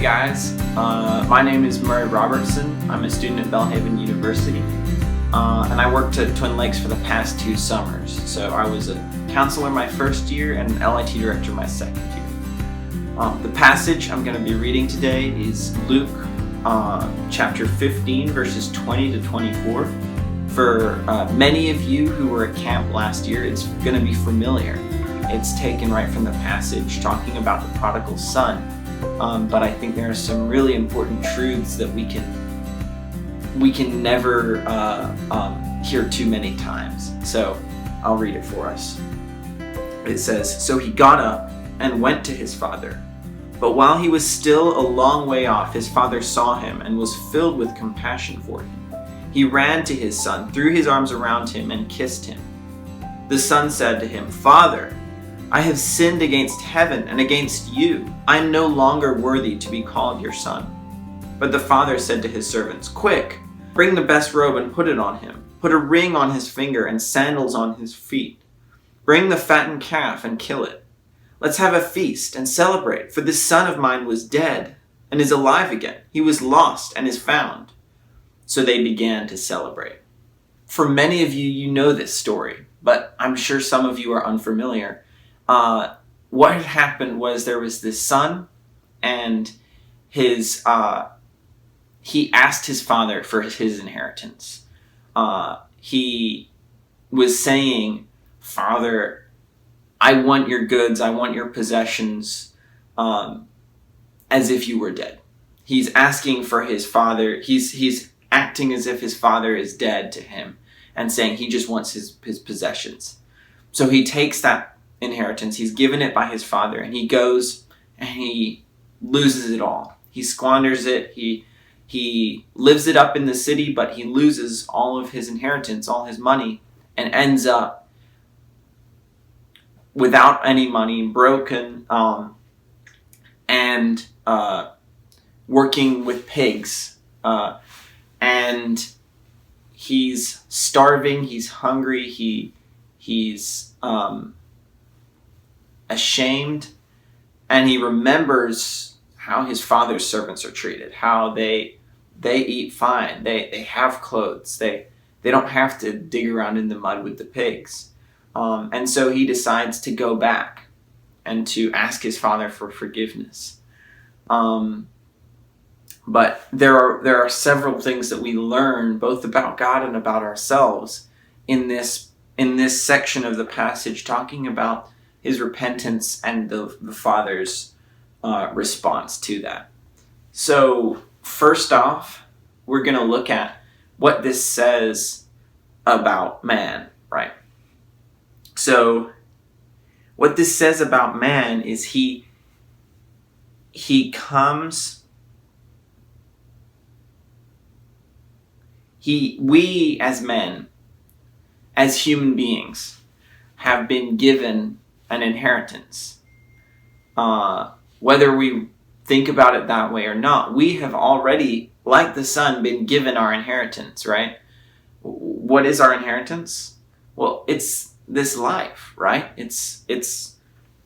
Hey guys, my name is Murray Robertson. I'm a student at Belhaven University, and I worked at Twin Lakes for the past 2 summers. So I was a counselor my first year and an LIT director my second year. The passage I'm going to be reading today is Luke chapter 15, verses 20 to 24. For many of you who were at camp last year, it's going to be familiar. It's taken right from the passage talking about the prodigal son. But I think there are some really important truths that we can never hear too many times. So I'll read it for us. It says, "So he got up and went to his father. But while he was still a long way off, his father saw him and was filled with compassion for him. He ran to his son, threw his arms around him, and kissed him. The son said to him, 'Father, I have sinned against heaven and against you. I am no longer worthy to be called your son.' But the father said to his servants, 'Quick, bring the best robe and put it on him. Put a ring on his finger and sandals on his feet. Bring the fattened calf and kill it. Let's have a feast and celebrate, for this son of mine was dead and is alive again. He was lost and is found.' So they began to celebrate." For many of you, you know this story, but I'm sure some of you are unfamiliar. What had happened was there was this son, and he asked his father for his inheritance. He was saying, "Father, I want your goods, I want your possessions," as if you were dead. He's asking for his father. He's acting as if his father is dead to him and saying he just wants his possessions. So he takes that inheritance, he's given it by his father, and he goes and he loses it all. He squanders it. He lives it up in the city, but he loses all of his inheritance, all his money, and ends up without any money, broken, and working with pigs. And he's starving, he's hungry, he's ashamed, and he remembers how his father's servants are treated, how they eat fine, they have clothes, they don't have to dig around in the mud with the pigs. And so he decides to go back and to ask his father for forgiveness. But there are several things that we learn both about God and about ourselves in this section of the passage, talking about his repentance and the father's response to that. So first off, we're going to look at what this says about man, right? So what this says about man is he we as men, as human beings, have been given an inheritance. Whether we think about it that way or not, we have already, like the son, been given our inheritance, right? What is our inheritance? Well, it's this life, right? It's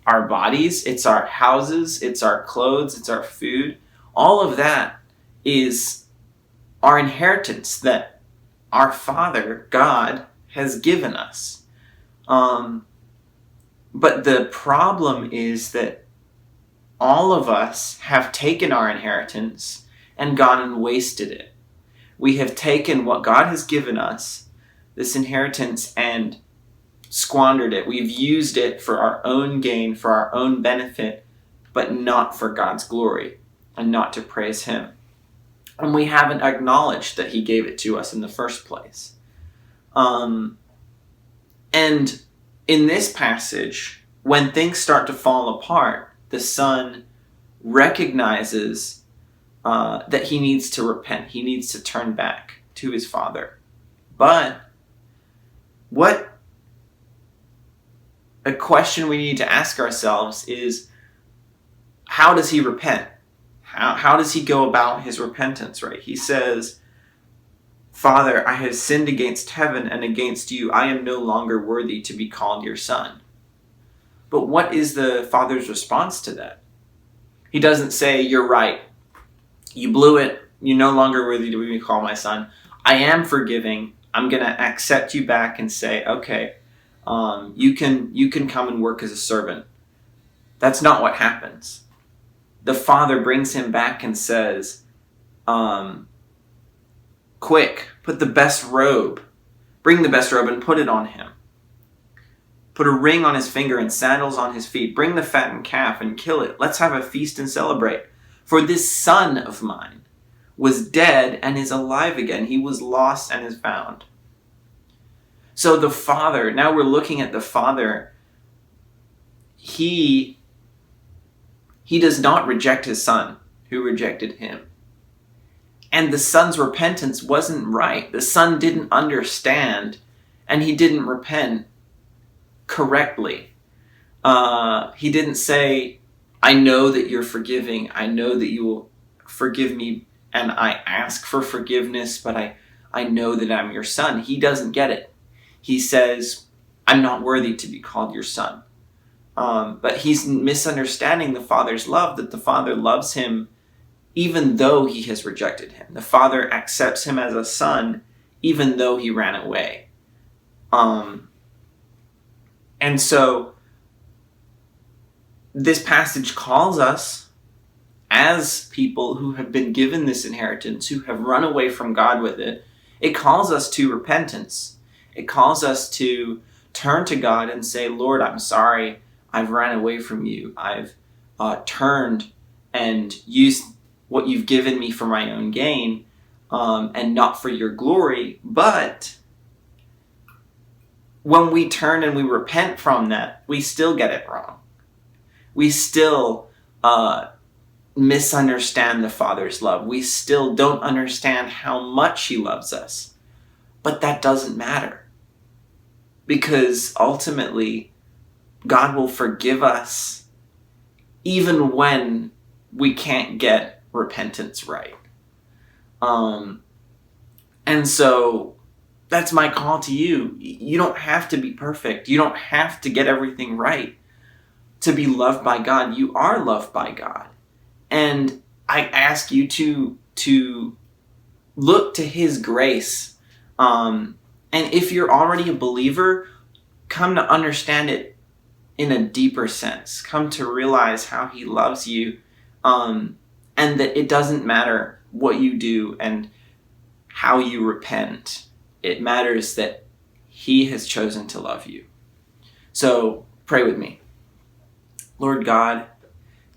our bodies, it's our houses, it's our clothes, it's our food. All of that is our inheritance that our Father, God, has given us. But the problem is that all of us have taken our inheritance and gone and wasted it. We have taken what God has given us, this inheritance, and squandered it. We've used it for our own gain, for our own benefit, but not for God's glory and not to praise Him. And we haven't acknowledged that He gave it to us in the first place. And in this passage, when things start to fall apart, the son recognizes that he needs to repent. He needs to turn back to his father. But a question we need to ask ourselves is, how does he repent? How does he go about his repentance, right? He says, "Father, I have sinned against heaven and against you. I am no longer worthy to be called your son." But what is the father's response to that? He doesn't say, "You're right. You blew it. You're no longer worthy to be called my son. I am forgiving. I'm going to accept you back and say, okay, you can come and work as a servant. That's not what happens. The father brings him back and says, quick, put the best robe. Bring the best robe and put it on him. Put a ring on his finger and sandals on his feet. Bring the fattened calf and kill it. Let's have a feast and celebrate. For this son of mine was dead and is alive again. He was lost and is found. So the father, now we're looking at the father. He does not reject his son who rejected him. And the son's repentance wasn't right. The son didn't understand and he didn't repent correctly. He didn't say, I know that you're forgiving. I know that you will forgive me and I ask for forgiveness, but I know that I'm your son. He doesn't get it. He says, I'm not worthy to be called your son. But he's misunderstanding the father's love, that the father loves him even though he has rejected him. The father accepts him as a son even though he ran away. And so this passage calls us as people who have been given this inheritance, who have run away from God with it. It calls us to repentance. It calls us to turn to God and say, Lord, I'm sorry. I've ran away from you. I've turned and used what you've given me for my own gain and not for your glory. But when we turn and we repent from that, we still get it wrong. We still misunderstand the Father's love. We still don't understand how much he loves us. But that doesn't matter. Because ultimately, God will forgive us even when we can't get repentance right. And so that's my call to you. You don't have to be perfect. You don't have to get everything right to be loved by God. You are loved by God. And I ask you to look to his grace. And if you're already a believer, come to understand it in a deeper sense. Come to realize how he loves you, and that it doesn't matter what you do and how you repent. It matters that he has chosen to love you. So pray with me. Lord God,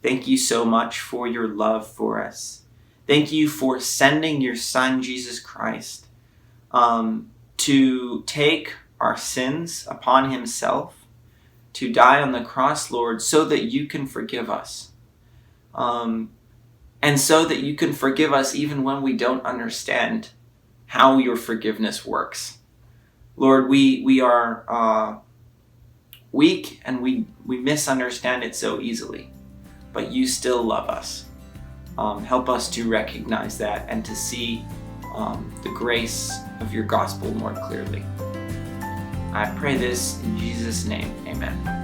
thank you so much for your love for us. Thank you for sending your son, Jesus Christ, to take our sins upon himself, to die on the cross, Lord, so that you can forgive us. And so that you can forgive us even when we don't understand how your forgiveness works. Lord, we are weak and we misunderstand it so easily, but you still love us. Help us to recognize that and to see the grace of your gospel more clearly. I pray this in Jesus' name. Amen.